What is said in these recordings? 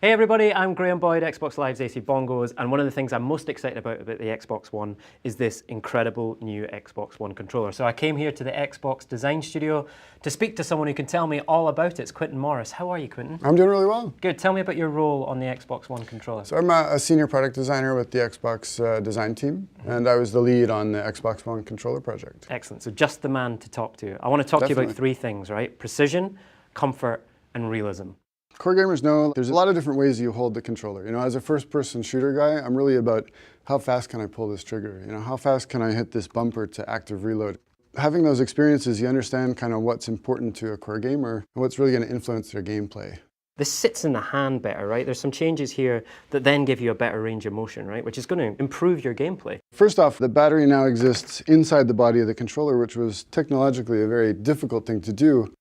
Hey everybody, I'm Graham Boyd, Xbox Live's AC Bongos, and one of the things I'm most excited about the Xbox One is this incredible new Xbox One controller. So I came here to the Xbox Design Studio to speak to someone who can tell me all about it. It's Quentin Morris. How are you, Quentin? I'm doing really well. Good. Tell me about your role on the Xbox One controller. So I'm a senior product designer with the Xbox design team, and I was the lead on the Xbox One controller project. Excellent. So just the man to talk to. I want to talk to you about three things, right? Precision, comfort, and realism. Core gamers know there's a lot of different ways you hold the controller. You know, as a first-person shooter guy, I'm really about how fast can I pull this trigger? You know, how fast can I hit this bumper to active reload? Having those experiences, you understand kind of what's important to a core gamer and what's really going to influence their gameplay. This sits in the hand better, right? There's some changes here that then give you a better range of motion, right? Which is going to improve your gameplay. First off, the battery now exists inside the body of the controller, which was technologically a very difficult thing to do.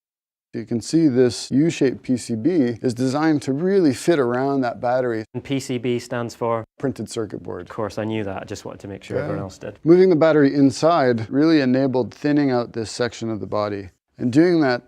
You can see this U-shaped PCB is designed to really fit around that battery. And PCB stands for? Printed circuit board. Of course, I knew that. I just wanted to make sure everyone else did. Moving the battery inside really enabled thinning out this section of the body. And doing that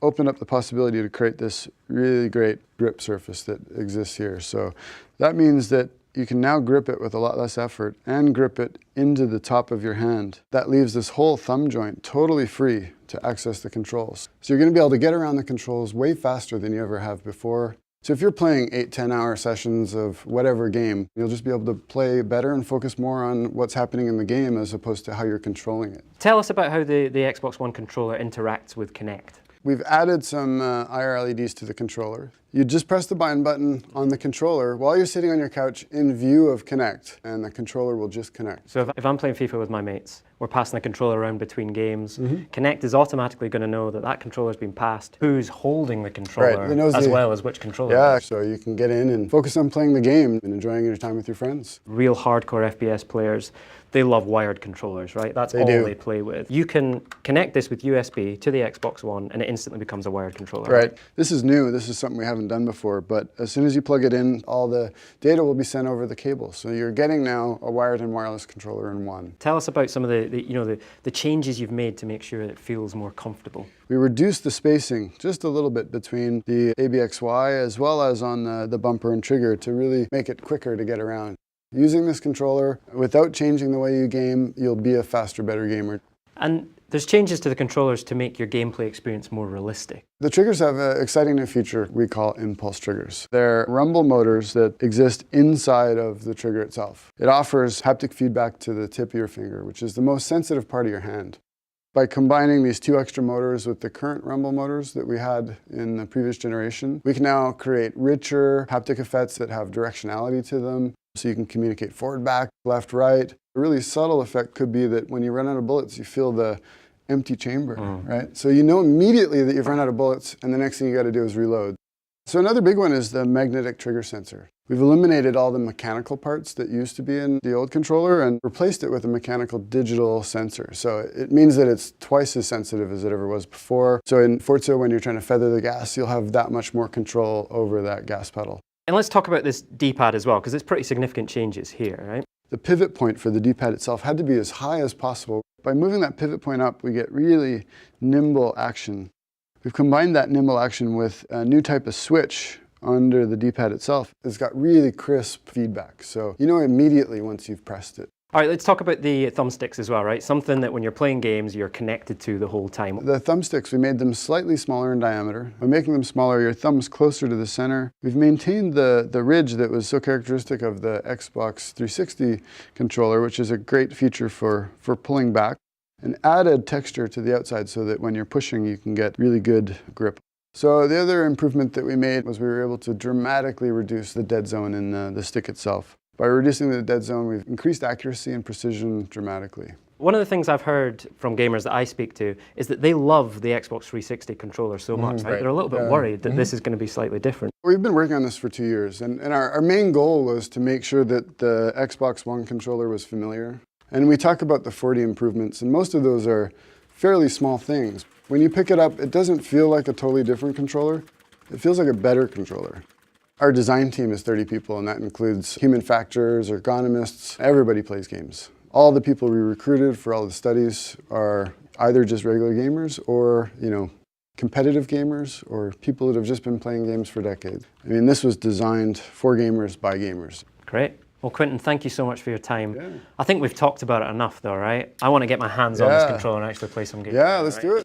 opened up the possibility to create this really great grip surface that exists here. So that means that you can now grip it with a lot less effort and grip it into the top of your hand. That leaves this whole thumb joint totally free to access the controls. So you're going to be able to get around the controls way faster than you ever have before. So if you're playing 8-10 hour sessions of whatever game, you'll just be able to play better and focus more on what's happening in the game as opposed to how you're controlling it. Tell us about how the Xbox One controller interacts with Kinect. We've added some IR LEDs to the controller. You just press the bind button on the controller while you're sitting on your couch in view of Kinect, and the controller will just connect. So if I'm playing FIFA with my mates, we're passing the controller around between games, Kinect is automatically going to know that that controller's been passed, who's holding the controller, as well as which controller. Yeah, so you can get in and focus on playing the game and enjoying your time with your friends. Real hardcore FPS players, they love wired controllers, right? That's all they play with. You can connect this with USB to the Xbox One and it instantly becomes a wired controller. Right. This is new. This is something we haven't done before, but as soon as you plug it in, all the data will be sent over the cable. So you're getting now a wired and wireless controller in one. Tell us about some of the changes you've made to make sure it feels more comfortable. We reduced the spacing just a little bit between the ABXY as well as on the bumper and trigger to really make it quicker to get around. Using this controller, without changing the way you game, you'll be a faster, better gamer. And there's changes to the controllers to make your gameplay experience more realistic. The triggers have an exciting new feature we call impulse triggers. They're rumble motors that exist inside of the trigger itself. It offers haptic feedback to the tip of your finger, which is the most sensitive part of your hand. By combining these two extra motors with the current rumble motors that we had in the previous generation, we can now create richer haptic effects that have directionality to them. So you can communicate forward, back, left, right. A really subtle effect could be that when you run out of bullets, you feel the empty chamber, right? So you know immediately that you've run out of bullets and the next thing you got to do is reload. So another big one is the magnetic trigger sensor. We've eliminated all the mechanical parts that used to be in the old controller and replaced it with a mechanical digital sensor. So it means that it's twice as sensitive as it ever was before. So in Forza, when you're trying to feather the gas, you'll have that much more control over that gas pedal. And let's talk about this D-pad as well, because it's pretty significant changes here, right? The pivot point for the D-pad itself had to be as high as possible. By moving that pivot point up, we get really nimble action. We've combined that nimble action with a new type of switch under the D-pad itself. It's got really crisp feedback, so you know immediately once you've pressed it. All right, let's talk about the thumbsticks as well, right? Something that when you're playing games, you're connected to the whole time. The thumbsticks, we made them slightly smaller in diameter. By making them smaller, your thumb's closer to the center. We've maintained the ridge that was so characteristic of the Xbox 360 controller, which is a great feature for pulling back, and added texture to the outside so that when you're pushing, you can get really good grip. So the other improvement that we made was we were able to dramatically reduce the dead zone in the stick itself. By reducing the dead zone, we've increased accuracy and precision dramatically. One of the things I've heard from gamers that I speak to is that they love the Xbox 360 controller so much, right? They're a little bit worried that this is going to be slightly different. We've been working on this for 2 years, and our main goal was to make sure that the Xbox One controller was familiar. And we talk about the 40 improvements, and most of those are fairly small things. When you pick it up, it doesn't feel like a totally different controller. It feels like a better controller. Our design team is 30 people, and that includes human factors, ergonomists. Everybody plays games. All the people we recruited for all the studies are either just regular gamers or, competitive gamers or people that have just been playing games for decades. I mean, this was designed for gamers by gamers. Great. Well, Quentin, thank you so much for your time. Yeah. I think we've talked about it enough though, right? I want to get my hands on this controller and actually play some games. Yeah, let's do it.